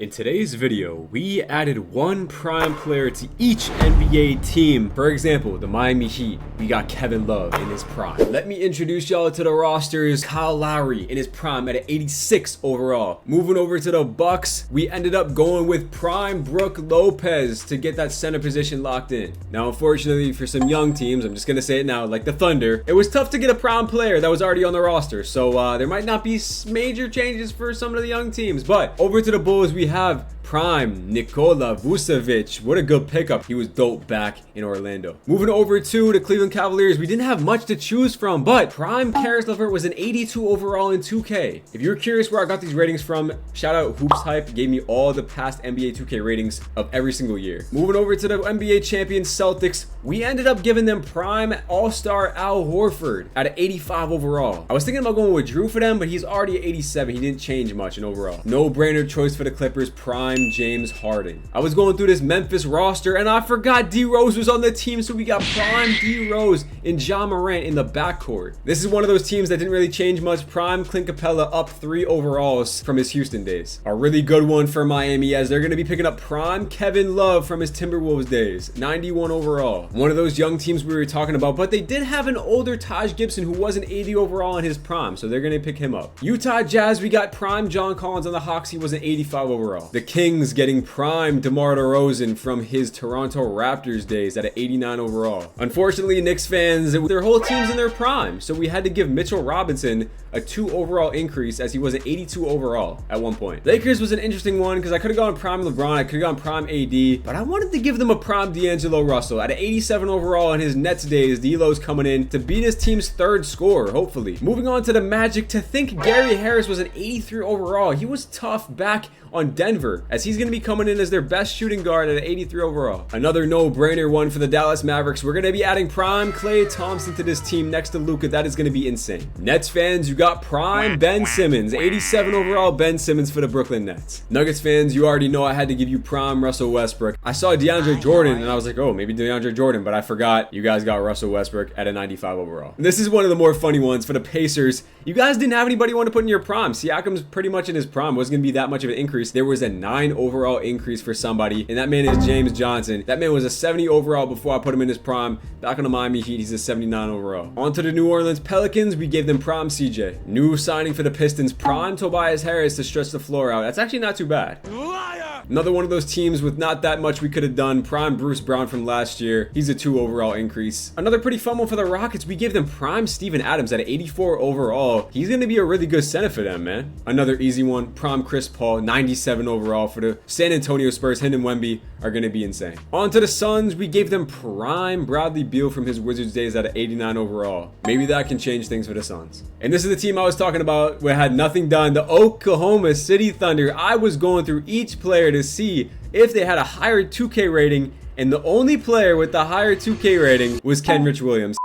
In today's video, we added one prime player to each NBA team. For example, the Miami Heat, we got Kevin Love in his prime. Let me introduce y'all to the rosters. Kyle Lowry in his prime at an 86 overall. Moving over to the Bucks, we ended up going with prime Brook Lopez to get that center position locked in. Now, unfortunately for some young teams, I'm just gonna say it now, like the Thunder, it was tough to get a prime player that was already on the roster. So there might not be major changes for some of the young teams. But over to the Bulls, we have prime Nikola Vucevic. What a good pickup. He was dope back in Orlando. Moving over to the Cleveland Cavaliers, we didn't have much to choose from, but prime Karis LeVert was an 82 overall in 2K. If you're curious where I got these ratings from, shout out Hoops Hype, gave me all the past NBA 2K ratings of every single year. Moving over to the NBA champion Celtics, we ended up giving them prime all-star Al Horford at an 85 overall. I was thinking about going with Drew for them, but he's already at 87. He didn't change much in overall. No-brainer choice for the Clippers, prime James Harden. I was going through this Memphis roster and I forgot D Rose was on the team, so we got prime D Rose and Ja Morant in the backcourt. This is one of those teams that didn't really change much. Prime Clint Capella up 3 overalls from his Houston days. A really good one for Miami, as they're going to be picking up prime Kevin Love from his Timberwolves days, 91 overall. One of those young teams we were talking about, but they did have an older Taj Gibson who was an 80 overall in his prime, so they're going to pick him up. Utah Jazz, we got prime John Collins on the Hawks. He was an 85 overall. The Kings getting prime DeMar DeRozan from his Toronto Raptors days at an 89 overall. Unfortunately, Knicks fans, their whole team's in their prime, so we had to give Mitchell Robinson a 2 overall increase, as he was an 82 overall at one point. Lakers was an interesting one because I could have gone prime LeBron, I could have gone prime AD, but I wanted to give them a prime D'Angelo Russell at an 87 overall in his Nets days. D'Lo's coming in to be his team's 3rd scorer, hopefully. Moving on to the Magic, to think Gary Harris was an 83 overall. He was tough back on Denver, as he's going to be coming in as their best shooting guard at an 83 overall. Another no-brainer one for the Dallas Mavericks. We're going to be adding prime Klay Thompson to this team next to Luka. That is going to be insane. Nets fans, you got prime Ben Simmons, 87 overall Ben Simmons for the Brooklyn Nets. Nuggets fans, you already know I had to give you prime Russell Westbrook. I saw DeAndre Jordan and I was like, oh, maybe DeAndre Jordan, but I forgot you guys got Russell Westbrook at a 95 overall. And this is one of the more funny ones for the Pacers. You guys didn't have anybody you want to put in your prime. Siakam's pretty much in his prime. Wasn't going to be that much of an increase. There was a 9 overall increase for somebody, and that man is James Johnson. That man was a 70 overall before I put him in his prime. Back on the Miami Heat, he's a 79 overall. On to the New Orleans Pelicans, we gave them prime CJ. New signing for the Pistons, prime Tobias Harris to stretch the floor out. That's actually not too bad. Liar! Another one of those teams with not that much we could have done. Prime Bruce Brown from last year. He's a 2 overall increase. Another pretty fun one for the Rockets. We gave them prime Steven Adams at an 84 overall. He's going to be a really good center for them, man. Another easy one, prime Chris Paul, 97 overall for the San Antonio Spurs. Him and Wemby are going to be insane. On to the Suns, we gave them prime Bradley Beal from his Wizards days at an 89 overall. Maybe that can change things for the Suns. And this is the team I was talking about where I had nothing done, the Oklahoma City Thunder. I was going through each player to see if they had a higher 2K rating, and the only player with the higher 2K rating was Kenrich Williams.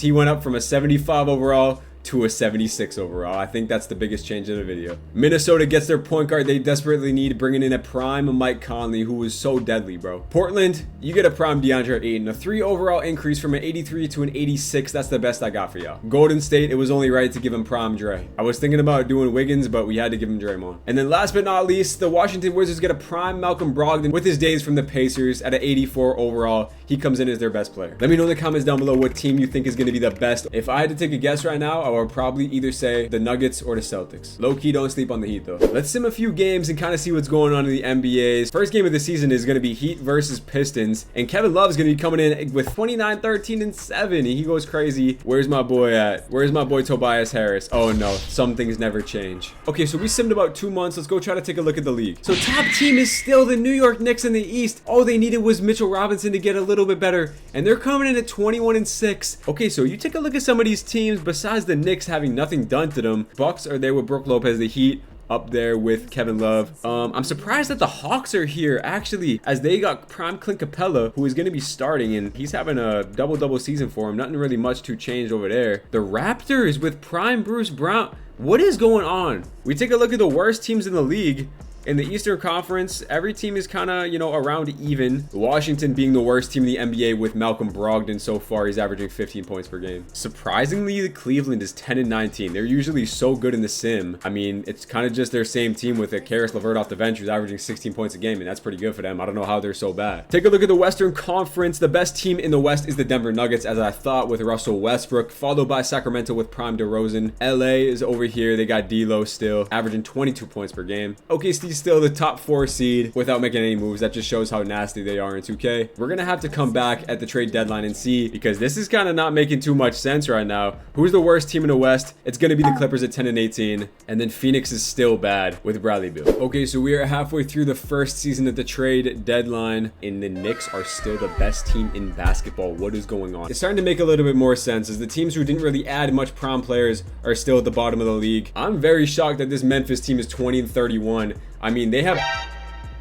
He went up from a 75 overall to a 76 overall. I think that's the biggest change in the video. Minnesota gets their point guard they desperately need, bringing in a prime Mike Conley, who was so deadly, bro. Portland, you get a prime DeAndre Ayton, a 3 overall increase from an 83 to an 86. That's the best I got for y'all. Golden State, it was only right to give him prime Dre. I was thinking about doing Wiggins, but we had to give him Draymond. And then last but not least, the Washington Wizards get a prime Malcolm Brogdon with his days from the Pacers at an 84 overall. He comes in as their best player. Let me know in the comments down below what team you think is going to be the best. If I had to take a guess right now, I would probably either say the Nuggets or the Celtics. Low-key, don't sleep on the Heat though. Let's sim a few games and kind of see what's going on in the NBA's. First game of the season is going to be Heat versus Pistons, and Kevin Love is going to be coming in with 29, 13, and 7. He goes crazy. Where's my boy at? Where's my boy Tobias Harris? Oh no, some things never change. Okay, so we simmed about 2 months. Let's go try to take a look at the league. So top team is still the New York Knicks in the East. All they needed was Mitchell Robinson to get a little bit better, and they're coming in at 21 and 6. Okay, so you take a look at some of these teams besides the Knicks having nothing done to them. Bucks are there with Brook Lopez. The Heat up there with Kevin Love. I'm surprised that the Hawks are here, actually, as they got prime Clint Capella, who is going to be starting, and he's having a double-double season for him. Nothing really much to change over there. The Raptors with prime Bruce Brown. What is going on? We take a look at the worst teams in the league. In the Eastern Conference, every team is kind of, you know, around even. Washington being the worst team in the NBA with Malcolm Brogdon so far. He's averaging 15 points per game. Surprisingly, Cleveland is 10-19. They're usually so good in the sim. I mean, it's kind of just their same team with a Karis LeVert off the bench who's averaging 16 points a game, and that's pretty good for them. I don't know how they're so bad. Take a look at the Western Conference. The best team in the West is the Denver Nuggets, as I thought, with Russell Westbrook, followed by Sacramento with Prime DeRozan. LA is over here. They got D'Lo still, averaging 22 points per game. OKC's still the top 4 seed without making any moves. That just shows how nasty they are in 2K. We're gonna have to come back at the trade deadline and see, because this is kind of not making too much sense right now. Who's the worst team in the West? It's gonna be the Clippers at 10-18, and then Phoenix is still bad with Bradley Beal. Okay, so we are halfway through the first season at the trade deadline, and the Knicks are still the best team in basketball. What is going on? It's starting to make a little bit more sense, as the teams who didn't really add much prom players are still at the bottom of the league. I'm very shocked that this Memphis team is 20-31. I mean, they have...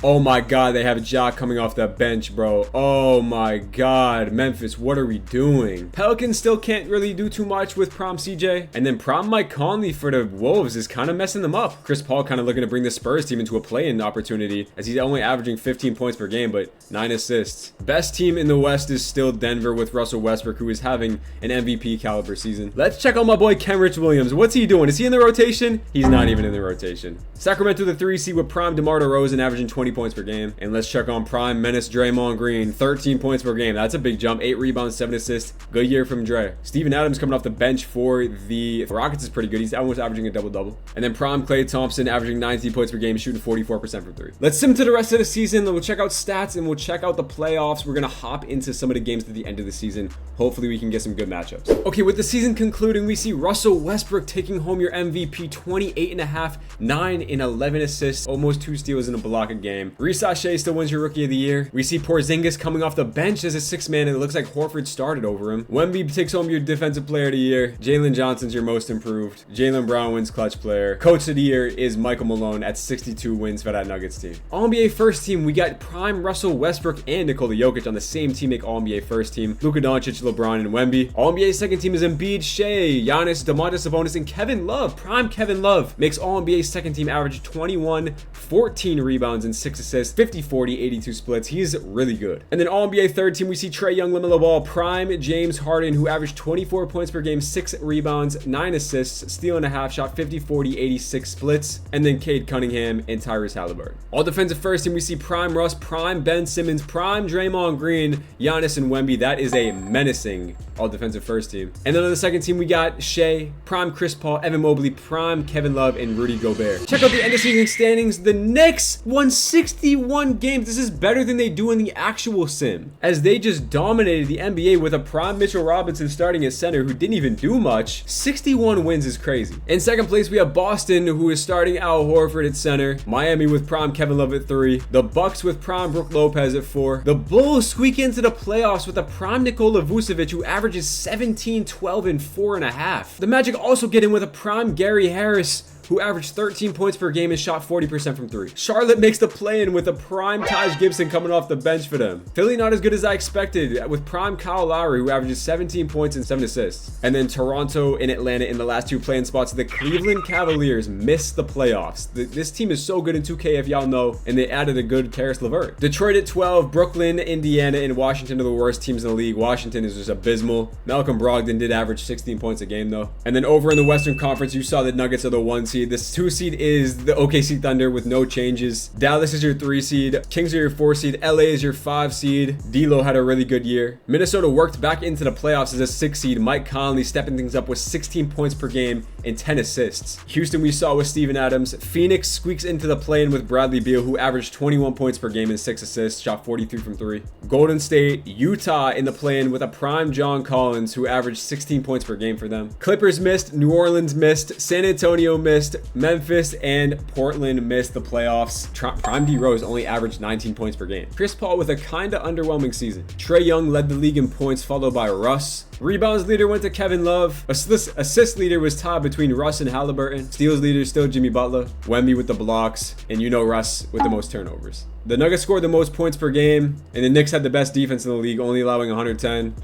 Oh my god, they have Ja coming off the bench, bro. Oh my god, Memphis, what are we doing? Pelicans still can't really do too much with Prom CJ. And then Prom Mike Conley for the Wolves is kind of messing them up. Chris Paul kind of looking to bring the Spurs team into a play-in opportunity, as he's only averaging 15 points per game, but 9 assists. Best team in the West is still Denver with Russell Westbrook, who is having an MVP caliber season. Let's check out my boy Kenrich Williams. What's he doing? Is he in the rotation? He's not even in the rotation. Sacramento, the 3 seed with Prime DeMar DeRozan, averaging 20 points per game. And let's check on Prime Menace Draymond Green, 13 points per game. That's a big jump. 8 rebounds, 7 assists. Good year from Dre. Steven Adams coming off the bench for the Rockets is pretty good. He's almost averaging a double-double. And then Prime Klay Thompson averaging 19 points per game, shooting 44% from 3. Let's sim to the rest of the season. We'll check out stats and we'll check out the playoffs. We're gonna hop into some of the games at the end of the season. Hopefully we can get some good matchups. Okay, with the season concluding, we see Russell Westbrook taking home your MVP, 28.5, 9 and 11 assists, almost 2 steals and a block a game. Risa Shea still wins your Rookie of the Year. We see Porzingis coming off the bench as a 6th man, and it looks like Horford started over him. Wemby takes home your Defensive Player of the Year. Jalen Johnson's your Most Improved. Jalen Brown wins Clutch Player. Coach of the Year is Michael Malone at 62 wins for that Nuggets team. All-NBA First Team, we got Prime Russell Westbrook and Nikola Jokic on the same team, make All-NBA First Team. Luka Doncic, LeBron, and Wemby. All-NBA Second Team is Embiid, Shea, Giannis, DeMontis Sabonis, and Kevin Love. Prime Kevin Love makes All-NBA Second Team average 21, 14 rebounds, and 6 assists, 50-40, 82 splits. He's really good. And then All-NBA Third Team, we see Trae Young, LaMelo Ball, Prime James Harden, who averaged 24 points per game, 6 rebounds, 9 assists, steal and a half, shot 50-40, 86 splits. And then Cade Cunningham and Tyrese Halliburton. All Defensive First Team, we see Prime Russ, Prime Ben Simmons, Prime Draymond Green, Giannis, and Wemby. That is a menacing All Defensive First Team. And then on the second team, we got Shea, Prime Chris Paul, Evan Mobley, Prime Kevin Love, and Rudy Gobert. Check out the end of season standings. The Knicks won 61 games. This is better than they do in the actual sim, as they just dominated the NBA with a Prime Mitchell Robinson starting at center who didn't even do much. 61 wins is crazy. In second place, we have Boston, who is starting Al Horford at center. Miami with Prime Kevin Love at 3. The Bucks with Prime Brook Lopez at 4. The Bulls squeak into the playoffs with a Prime Nikola Vucevic, who averages 17, 12, and 4.5. The Magic also get in with a Prime Gary Harris, who averaged 13 points per game and shot 40% from 3. Charlotte makes the play-in with a Prime Taj Gibson coming off the bench for them. Philly not as good as I expected, with Prime Kyle Lowry, who averages 17 points and 7 assists. And then Toronto and Atlanta in the last 2 play-in spots. The Cleveland Cavaliers missed the playoffs. This team is so good in 2K, if y'all know, and they added a good Karis LeVert. Detroit at 12, Brooklyn, Indiana, and Washington are the worst teams in the league. Washington is just abysmal. Malcolm Brogdon did average 16 points a game, though. And then over in the Western Conference, you saw the Nuggets are the 1 seed. This 2 seed is the OKC Thunder with no changes. Dallas is your 3 seed. Kings are your 4 seed. LA is your 5 seed. D'Lo had a really good year. Minnesota worked back into the playoffs as a 6 seed. Mike Conley stepping things up with 16 points per game and 10 assists. Houston we saw with Steven Adams. Phoenix squeaks into the play-in with Bradley Beal, who averaged 21 points per game and 6 assists, shot 43 from 3. Golden State, Utah in the play-in with a Prime John Collins, who averaged 16 points per game for them. Clippers missed. New Orleans missed. San Antonio missed. Memphis and Portland missed the playoffs. Prime D Rose only averaged 19 points per game. Chris Paul with a kinda underwhelming season. Trae Young led the league in points, followed by Russ. Rebounds leader went to Kevin Love. Assist leader was tied between Russ and Halliburton. Steals leader still Jimmy Butler. Wemby with the blocks, and you know Russ with the most turnovers. The Nuggets scored the most points per game, and the Knicks had the best defense in the league, only allowing 110.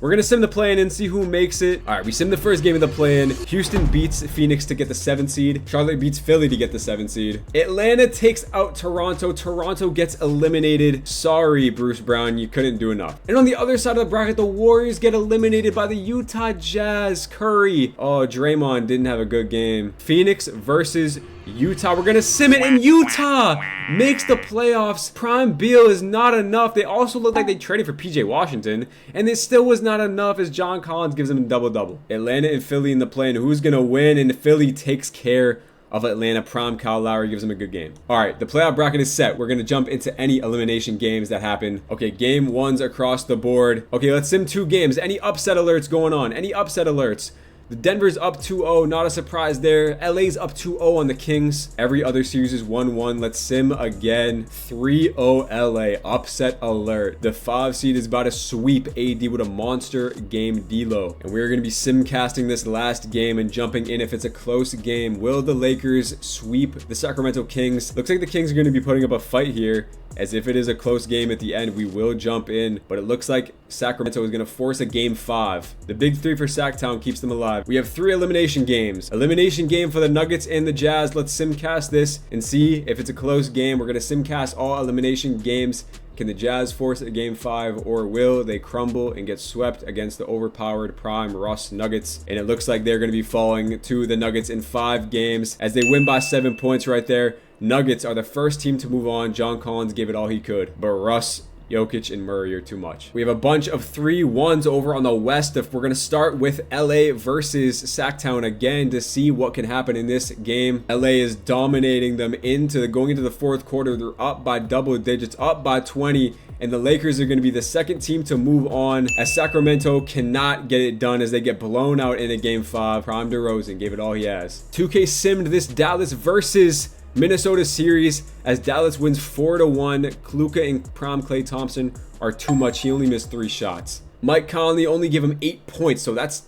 We're gonna sim the play-in and see who makes it. All right, we sim the first game of the play-in. Houston beats Phoenix to get the 7th seed. Charlotte beats Philly to get the 7th seed. Atlanta takes out Toronto. Toronto gets eliminated. Sorry, Bruce Brown, you couldn't do enough. And on the other side of the bracket, the Warriors get eliminated by the Utah Jazz. Curry. Oh, Draymond didn't have a good game. Phoenix versus Utah. We're gonna sim it, and Utah makes the playoffs. Prime Beal is not enough. They also look like they traded for PJ Washington, and it still was not enough as John Collins gives them a double-double. Atlanta and Philly in the play, and who's gonna win? And Philly takes care of Atlanta. Prime Kyle Lowry gives them a good game. All right, the playoff bracket is set. We're gonna jump into any elimination games that happen. Okay, game 1's across the board. Okay, let's sim 2 games. Any upset alerts going on? Any upset alerts? The Denver's up 2-0, not a surprise there. LA's up 2-0 on the Kings. Every other series is 1-1. Let's sim again. 3-0 LA, upset alert. The 5 seed is about to sweep AD with a monster game D-Lo. And we're gonna be sim casting this last game and jumping in if it's a close game. Will the Lakers sweep the Sacramento Kings? Looks like the Kings are gonna be putting up a fight here. As if it is a close game at the end, we will jump in. But it looks like Sacramento is going to force a game 5. The big 3 for Sacktown keeps them alive. We have 3 elimination games. Elimination game for the Nuggets and the Jazz. Let's simcast this and see if it's a close game. We're going to simcast all elimination games. Can the Jazz force a game 5, or will they crumble and get swept against the overpowered Prime Russ Nuggets? And it looks like they're going to be falling to the Nuggets in 5 games as they win by 7 points right there. Nuggets are the first team to move on. John Collins gave it all he could, but Russ, Jokic, and Murray are too much. We have a bunch of 3-1s over on the West. If we're going to start with LA versus Sacktown again to see what can happen in this game. LA is dominating them going into the 4th quarter. They're up by double digits, up by 20. And the Lakers are going to be the second team to move on as Sacramento cannot get it done as they get blown out in a game 5. Prime DeRozan gave it all he has. 2K simmed this Dallas versus Minnesota series as Dallas wins 4-1. Luka and Prime Klay Thompson are too much. He only missed 3 shots. Mike Conley only gave him 8 points, so that's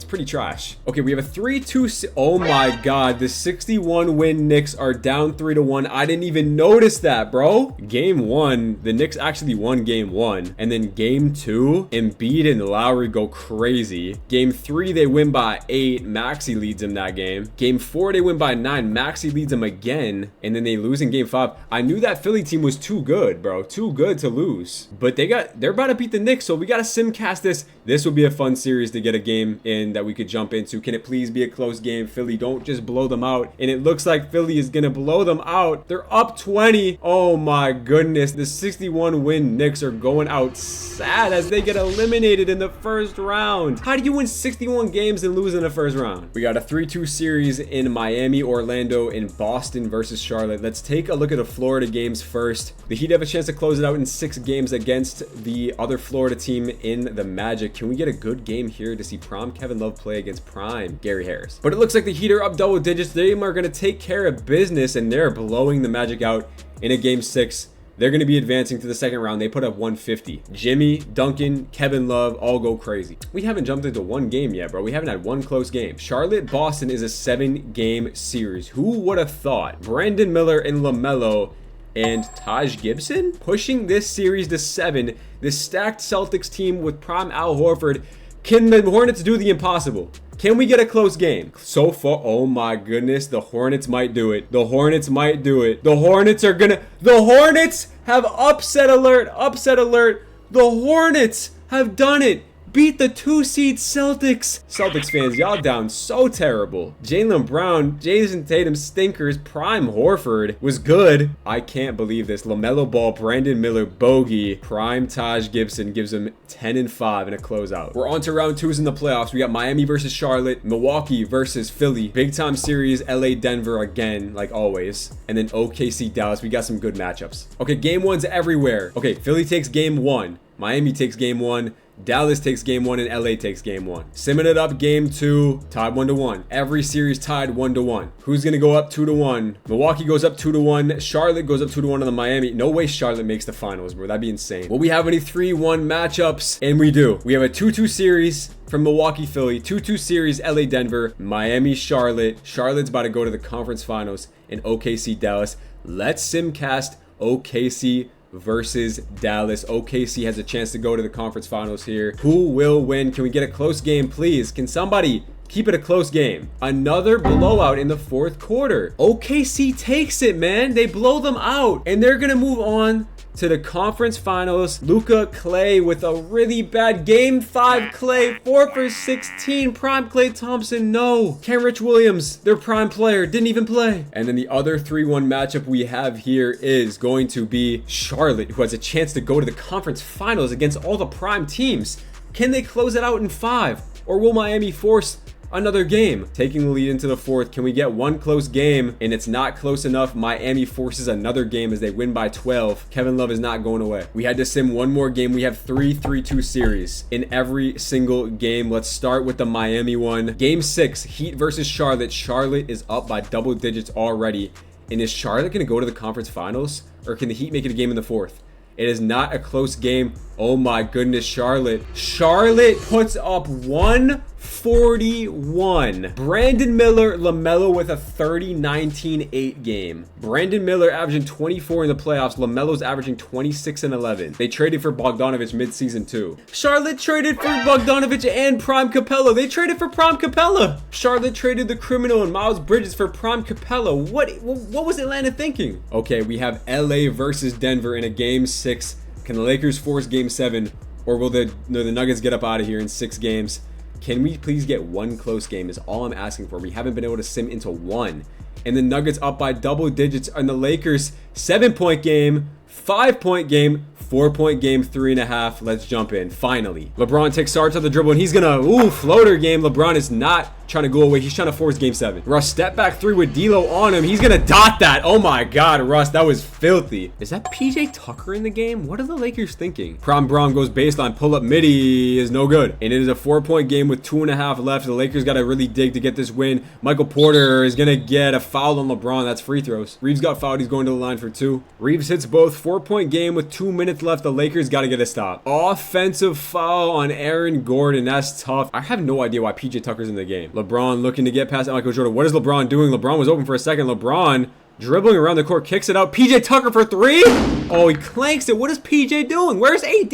pretty trash. Okay, we have a 3-2. Oh my god, the 61 win Knicks are down 3-1. I didn't even notice that, bro. Game 1, the Knicks actually won game 1, and then game 2, Embiid and Lowry go crazy. Game 3, they win by 8. Maxey leads them that game. Game 4, they win by 9. Maxey leads them again, and then they lose in game 5. I knew that Philly team was too good, bro. Too good to lose. But they're about to beat the Knicks, so we gotta simcast this. This will be a fun series to get a game in that we could jump into. Can it please be a close game? Philly, don't just blow them out. And it looks like Philly is gonna blow them out. They're up 20. Oh my goodness. The 61 win Knicks are going out sad as they get eliminated in the first round. How do you win 61 games and lose in the first round? We got a 3-2 series in Miami, Orlando, and Boston versus Charlotte. Let's take a look at the Florida games first. The Heat have a chance to close it out in 6 games against the other Florida team in the Magic. Can we get a good game here to see Prime Kevin Love play against Prime Gary Harris? But it looks like the Heat are up double digits. They are going to take care of business, and they're blowing the Magic out in a game 6. They're going to be advancing to the second round. They put up 150. Jimmy, Duncan, Kevin Love all go crazy. We haven't jumped into one game yet, bro. We haven't had one close game. Charlotte-Boston is a 7-game series. Who would have thought? Brandon Miller and LaMelo and Taj Gibson pushing this series to 7. This stacked Celtics team with Prime Al Horford. Can the Hornets do the impossible? Can we get a close game? So far, oh my goodness, the Hornets might do it. The Hornets might do it. The Hornets are gonna... The Hornets have upset alert, upset alert. The Hornets have done it. Beat the 2-seed Celtics. Celtics fans, y'all down so terrible. Jaylen Brown, Jason Tatum stinkers, Prime Horford was good. I can't believe this. LaMelo Ball, Brandon Miller, bogey. Prime Taj Gibson gives them 10-5 in a closeout. We're on to round 2s in the playoffs. We got Miami versus Charlotte, Milwaukee versus Philly. Big time series, LA Denver again, like always. And then OKC Dallas. We got some good matchups. Okay, game 1's everywhere. Okay, Philly takes game 1. Miami takes game 1. Dallas takes game 1 and LA takes game 1. Simming it up game 2, tied 1-1. Every series tied 1-1. Who's gonna go up 2-1? Milwaukee goes up 2-1. Charlotte goes up 2-1 on the Miami. No way Charlotte makes the finals, bro. That'd be insane. Will we have any 3-1 matchups? And we do. We have a 2-2 series from Milwaukee, Philly. 2-2 series, LA, Denver. Miami, Charlotte. Charlotte's about to go to the conference finals. And OKC, Dallas. Let's simcast OKC versus Dallas. OKC has a chance to go to the conference finals here. Who will win? Can we get a close game, please? Can somebody keep it a close game? Another blowout in the fourth quarter. OKC takes it, man. They blow them out, and they're gonna move on to the conference finals. Luka, Clay with a really bad game 5. Clay 4 for 16. Prime Clay Thompson, no. Kenrich Williams, their prime player, didn't even play. And then the other 3-1 matchup we have here is going to be Charlotte, who has a chance to go to the conference finals against all the prime teams. Can they close it out in 5, or will Miami force another game? Taking the lead into the fourth, can we get one close game? And it's not close enough. Miami forces another game as they win by 12. Kevin Love is not going away. We had to sim one more game. We have 3-3-2 series in every single game. Let's start with the Miami one. Game 6, Heat versus Charlotte. Charlotte is up by double digits already. And is Charlotte going to go to the conference finals, or can the Heat make it a game in the fourth? It is not a close game. Oh my goodness, Charlotte. Charlotte puts up 141. Brandon Miller, LaMelo with a 30-19-8 game. Brandon Miller averaging 24 in the playoffs. LaMelo's averaging 26 and 11. They traded for Bogdanovich midseason too. Charlotte traded for Bogdanovich and Prime Capella. They traded for Prime Capella. Charlotte traded the criminal and Miles Bridges for Prime Capella. What was Atlanta thinking? Okay, we have LA versus Denver in a game 6. Can the Lakers force game 7, or will the Nuggets get up out of here in 6 games? Can we please get one close game is all I'm asking for. We haven't been able to sim into one. And the Nuggets up by double digits, and the Lakers 7-point game, 5-point game, 4-point game, 3.5. Let's jump in. Finally, LeBron takes charge of the dribble, and he's gonna floater game. LeBron is not trying to go away. He's trying to force game 7. Russ step back 3 with D'Lo on him. He's gonna dot that. Oh my God, Russ, that was filthy. Is that PJ Tucker in the game? What are the Lakers thinking? Prom Brown goes baseline, pull up midi is no good, and it is a 4-point game with 2.5 left. The Lakers got to really dig to get this win. Michael Porter is gonna get a foul on LeBron. That's free throws. Reeves got fouled. He's going to the line for 2. Reeves hits both. 4-point game with 2 minutes left. The Lakers got to get a stop. Offensive foul on Aaron Gordon. That's tough. I have no idea why PJ Tucker's in the game. LeBron looking to get past Michael Jordan. What is LeBron doing? LeBron was open for a second. LeBron dribbling around the court, kicks it out. PJ Tucker for 3. Oh, he clanks it. What is PJ doing? Where's AD?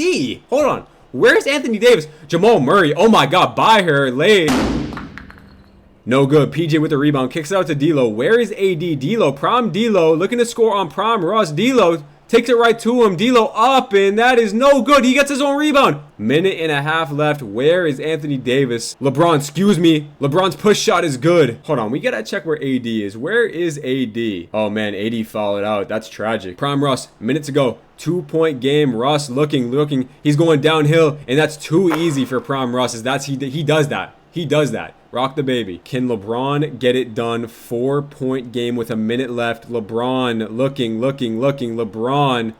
Hold on. Where's Anthony Davis? Jamal Murray. Oh my God. By her late. No good. PJ with the rebound. Kicks it out to D'Lo. Where is AD? D'Lo. Prime D'Lo. Looking to score on Prime Russ. D'Lo takes it right to him. D'Lo up, and that is no good. He gets his own rebound. 1.5 minutes left. Where is Anthony Davis? LeBron, excuse me. LeBron's push shot is good. Hold on. We got to check where AD is. Where is AD? Oh, man. AD fouled out. That's tragic. Prime Russ. Minute to go. 2-point game. Russ looking. He's going downhill, and that's too easy for Prime Russ. He does that. He does that. Rock the baby. Can LeBron get it done? 4-point game with a minute left. LeBron looking. LeBron,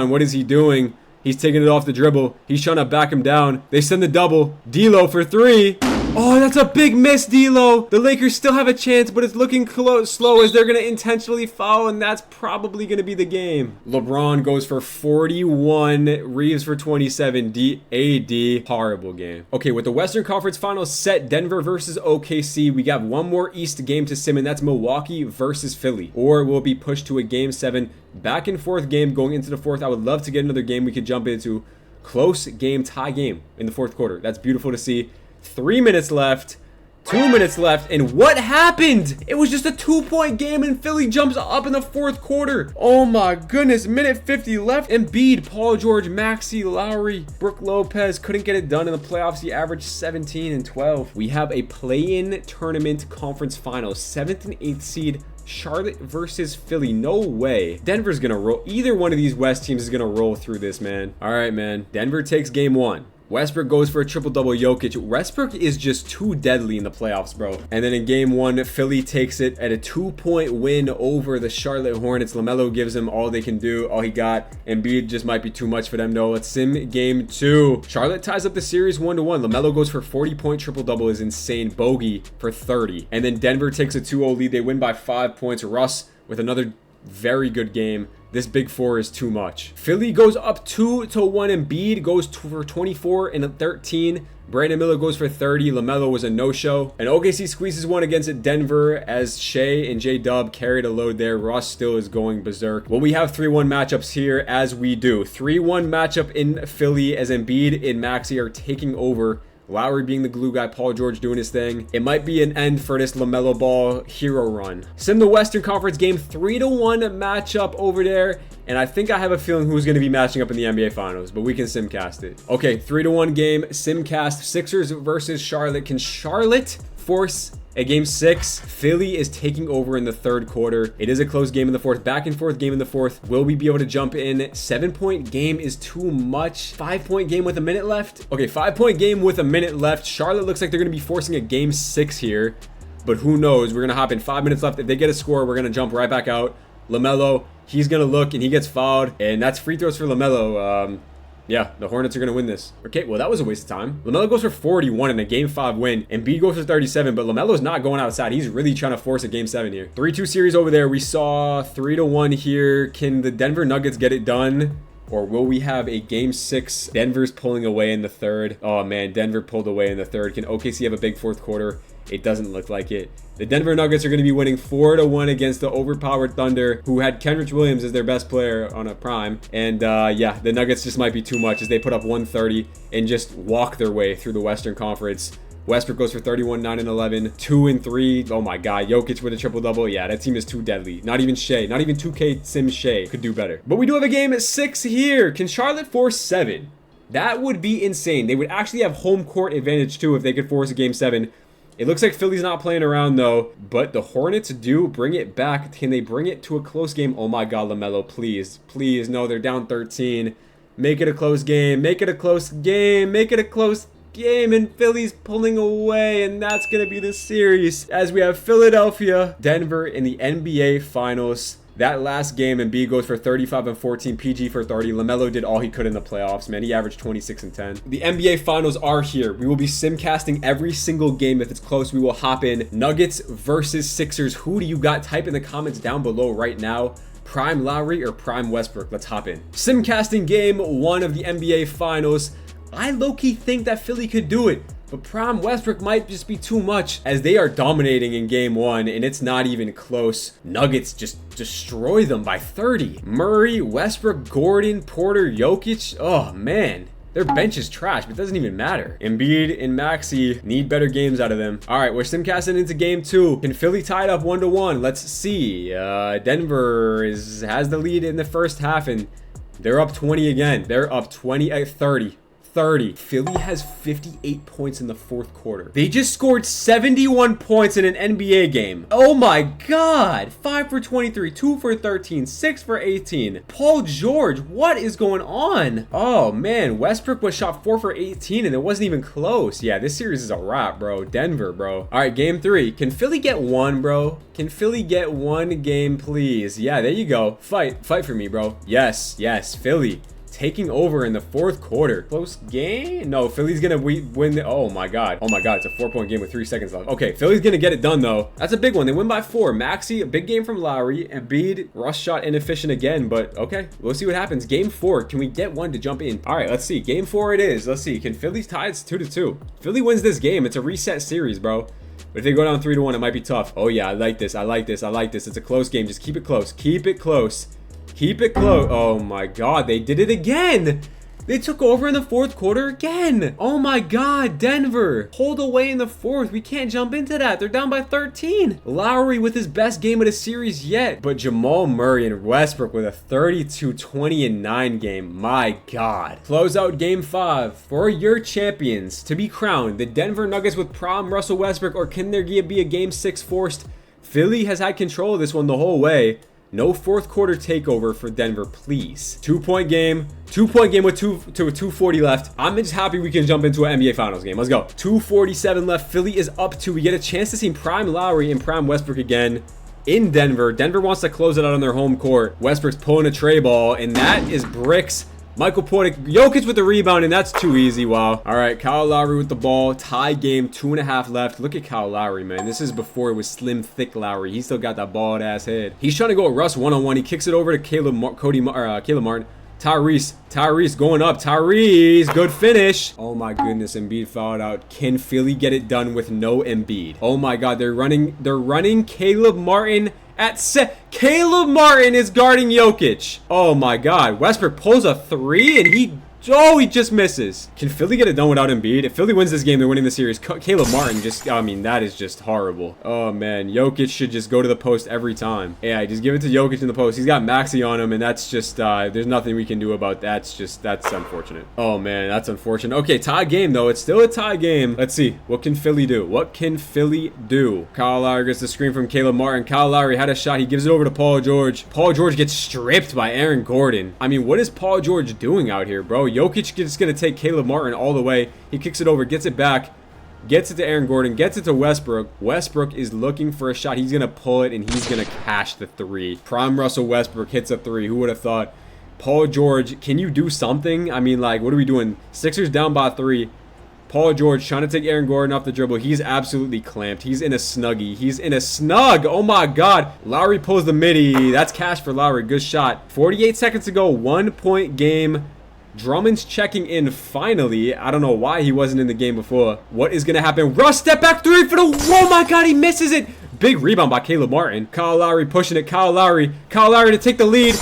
what is he doing? He's taking it off the dribble. He's trying to back him down. They send the double. D'Lo for 3. Oh, that's a big miss, D'Lo. The Lakers still have a chance, but it's looking slow as they're going to intentionally foul, and that's probably going to be the game. LeBron goes for 41. Reeves for 27. AD. Horrible game. Okay, with the Western Conference Finals set, Denver versus OKC, we got one more East game to sim, and that's Milwaukee versus Philly. Or we'll be pushed to a game 7. Back and forth game going into the fourth. I would love to get another game we could jump into. Close game, tie game in the fourth quarter. That's beautiful to see. 3 minutes left, 2 minutes left, and what happened? It was just a 2-point game, and Philly jumps up in the fourth quarter. Oh my goodness, minute 50 left. Embiid, Paul George, Maxey, Lowry, Brook Lopez couldn't get it done in the playoffs. He averaged 17 and 12. We have a play-in tournament conference final, 7th and 8th seed. Charlotte versus Philly. No way. Denver's gonna roll. Either one of these West teams is gonna roll through this, man. All right, man. Denver takes game 1. Westbrook goes for a triple-double. Jokic. Westbrook is just too deadly in the playoffs, bro. And then in game 1, Philly takes it at a 2-point win over the Charlotte Hornets. LaMelo gives them all they can do, all he got. Embiid just might be too much for them, though. Let's sim game 2. Charlotte ties up the series 1-1. LaMelo goes for 40-point triple-double is insane. Bogey for 30. And then Denver takes a 2-0 lead. They win by 5 points. Russ with another very good game. This big 4 is too much. Philly goes up 2-1. Embiid goes for 24 and 13. Brandon Miller goes for 30. LaMelo was a no-show. And OKC squeezes one against Denver as Shea and J-Dub carried a load there. Ross still is going berserk. Well, we have 3-1 matchups here as we do. 3-1 matchup in Philly as Embiid and Maxey are taking over. Lowry being the glue guy, Paul George doing his thing. It might be an end for this LaMelo Ball hero run. Sim the Western Conference game, 3-1 matchup over there. And I think I have a feeling who's going to be matching up in the NBA Finals, but we can simcast it. Okay, 3-1 game, simcast. Sixers versus Charlotte. Can Charlotte force a game 6? Philly is taking over in the third quarter. It is a close game in the fourth. Back and forth game in the fourth. Will we be able to jump in? 7-point game is too much. 5-point game with a minute left. Okay, 5-point game with a minute left. Charlotte looks like they're going to be forcing a game 6 here, but who knows? We're going to hop in 5 minutes left. If they get a score, we're going to jump right back out. LaMelo, he's going to look and he gets fouled, and that's free throws for LaMelo. Yeah, the Hornets are going to win this. Okay, well, that was a waste of time. LaMelo goes for 41 in a Game 5 win. Embiid goes for 37, but LaMelo's not going outside. He's really trying to force a Game 7 here. 3-2 series over there. We saw 3-1 here. Can the Denver Nuggets get it done? Or will we have a Game 6? Denver's pulling away in the third. Oh, man, Denver pulled away in the third. Can OKC have a big fourth quarter? It doesn't look like it. The Denver Nuggets are going to be winning 4-1 against the overpowered Thunder, who had Kenrich Williams as their best player on a prime. And yeah, the Nuggets just might be too much as they put up 130 and just walk their way through the Western Conference. Westbrook goes for 31, 9 and 11, 2 and 3. Oh my God, Jokic with a triple-double. Yeah, that team is too deadly. Not even Shea, not even 2K Sim Shea could do better. But we do have a game at 6 here. Can Charlotte force 7? That would be insane. They would actually have home court advantage too if they could force a Game 7. It looks like Philly's not playing around though, but the Hornets do bring it back. Can they bring it to a close game? Oh my God, LaMelo, please, please. No, they're down 13. Make it a close game. Make it a close game. Make it a close game. And Philly's pulling away, and that's going to be the series as we have Philadelphia, Denver in the NBA Finals. That last game, Embiid goes for 35 and 14, PG for 30. LaMelo did all he could in the playoffs, man. He averaged 26 and 10. The NBA Finals are here. We will be simcasting every single game. If it's close, we will hop in. Nuggets versus Sixers. Who do you got? Type in the comments down below right now. Prime Lowry or Prime Westbrook? Let's hop in. Simcasting game 1 of the NBA Finals. I low-key think that Philly could do it, but Prime Westbrook might just be too much as they are dominating in game 1 and it's not even close. Nuggets just destroy them by 30. Murray, Westbrook, Gordon, Porter, Jokic. Oh man, their bench is trash, but it doesn't even matter. Embiid and Maxey need better games out of them. All right, we're simcasting into game 2. Can Philly tie it up 1-1? Let's see. Denver has the lead in the first half and they're up 20 again. They're up 30. Philly has 58 points in the fourth quarter. They just scored 71 points in an NBA game. Oh my God. 5 for 23, 2 for 13, 6 for 18. Paul George, what is going on? Oh man, Westbrook was shot 4 for 18 and it wasn't even close. Yeah, this series is a wrap, bro. Denver, bro. All right, game 3. Can Philly get 1, bro? Can Philly get 1 game, please? Yeah, there you go. Fight for me, bro. Yes, Philly taking over in the fourth quarter. Close game? No, Philly's gonna win the, oh my God, it's a 4-point game with 3 seconds left. Okay, Philly's gonna get it done though. That's a big one. They win by 4. Maxey, a big game from Lowry. Embiid, Russ shot inefficient again, but okay, we'll see what happens. Game 4, can we get 1 to jump in? All right, let's see. Game 4 it is. Let's see. Can Philly tie? It's 2-2. Philly wins this game. It's a reset series, bro. But if they go down 3-1, it might be tough. Oh yeah, I like this. It's a close game. Just keep it close. Keep it close. Oh my God, they did it again. They took over in the fourth quarter again. Oh my God, Denver. Hold away in the fourth. We can't jump into that. They're down by 13. Lowry with his best game of the series yet. But Jamal Murray and Westbrook with a 32, 20, and 9 game. My God. Close out game 5 for your champions to be crowned. The Denver Nuggets with Prime Russell Westbrook, or can there be a game 6 forced? Philly has had control of this one the whole way. No fourth quarter takeover for Denver, please. 2-point game with 2:40 left. I'm just happy we can jump into an NBA Finals game. Let's go. 2:47 left. Philly is up 2. We get a chance to see Prime Lowry and Prime Westbrook again in Denver. Denver wants to close it out on their home court. Westbrook's pulling a tray ball, and that is bricks. Michael Porter, Jokic with the rebound, and that's too easy. Wow. All right, Kyle Lowry with the ball. Tie game, 2.5 left. Look at Kyle Lowry, man. This is before it was slim, thick Lowry. He still got that bald-ass head. He's trying to go with Russ one-on-one. He kicks it over to Caleb Martin. Tyrese going up. Tyrese, good finish. Oh my goodness, Embiid fouled out. Can Philly get it done with no Embiid? Oh my God, they're running Caleb Martin at Caleb Martin is guarding Jokic. Oh my God, Westbrook pulls a 3 and he just misses. Can Philly get it done without Embiid? If Philly wins this game, they're winning the series. Caleb Martin just, I mean, that is just horrible. Oh man, Jokic should just go to the post every time. Yeah, just give it to Jokic in the post. He's got Maxey on him, and that's just, there's nothing we can do about that. That's unfortunate. Oh man, that's unfortunate. Okay, tie game though. It's still a tie game. Let's see. What can Philly do? What can Philly do? Kyle Lowry gets the screen from Caleb Martin. Kyle Lowry had a shot. He gives it over to Paul George. Paul George gets stripped by Aaron Gordon. I mean, what is Paul George doing out here, bro? Jokic is going to take Caleb Martin all the way. He kicks it over, gets it back, gets it to Aaron Gordon, gets it to Westbrook. Westbrook is looking for a shot. He's going to pull it, and he's going to cash the 3. Prime Russell Westbrook hits a 3. Who would have thought? Paul George, can you do something? I mean, like, what are we doing? Sixers down by 3. Paul George trying to take Aaron Gordon off the dribble. He's absolutely clamped. He's in a snuggie. He's in a snug. Oh my God. Lowry pulls the midi. That's cash for Lowry. Good shot. 48 seconds to go. 1-point game. Drummond's checking in finally. I don't know why he wasn't in the game before. What is going to happen? Russ, step back 3 for the... Oh my God, he misses it. Big rebound by Caleb Martin. Kyle Lowry pushing it. Kyle Lowry to take the lead.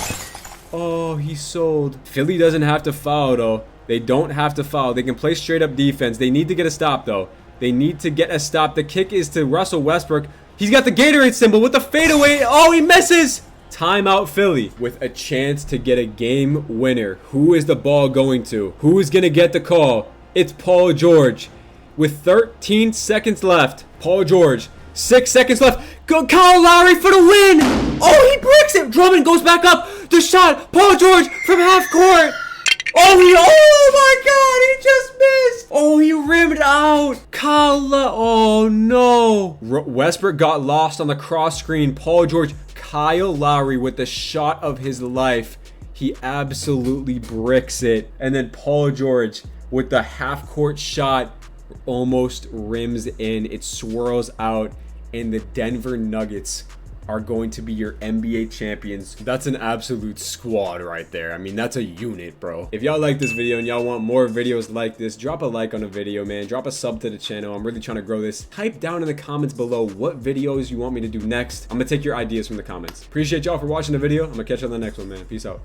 Oh, he sold. Philly doesn't have to foul, though. They don't have to foul. They can play straight up defense. They need to get a stop, though. They need to get a stop. The kick is to Russell Westbrook. He's got the Gatorade symbol with the fadeaway. Oh, he misses. Timeout Philly with a chance to get a game winner. Who is the ball going to? Who is going to get the call? It's Paul George. With 13 seconds left. Paul George. 6 seconds left. Go Kyle Lowry for the win. Oh, he breaks it. Drummond goes back up. The shot. Paul George from half court. Oh my God, he just missed. Oh, he rimmed out. Oh no. Westbrook got lost on the cross screen. Paul George. Kyle Lowry with the shot of his life. He absolutely bricks it. And then Paul George with the half-court shot almost rims in. It swirls out, and the Denver Nuggets are going to be your NBA champions. That's an absolute squad right there. I mean, that's a unit, bro. If y'all like this video and y'all want more videos like this, drop a like on the video, man. Drop a sub to the channel. I'm really trying to grow this. Type down in the comments below what videos you want me to do next. I'm gonna take your ideas from the comments. Appreciate y'all for watching the video. I'm gonna catch you on the next one, man. Peace out.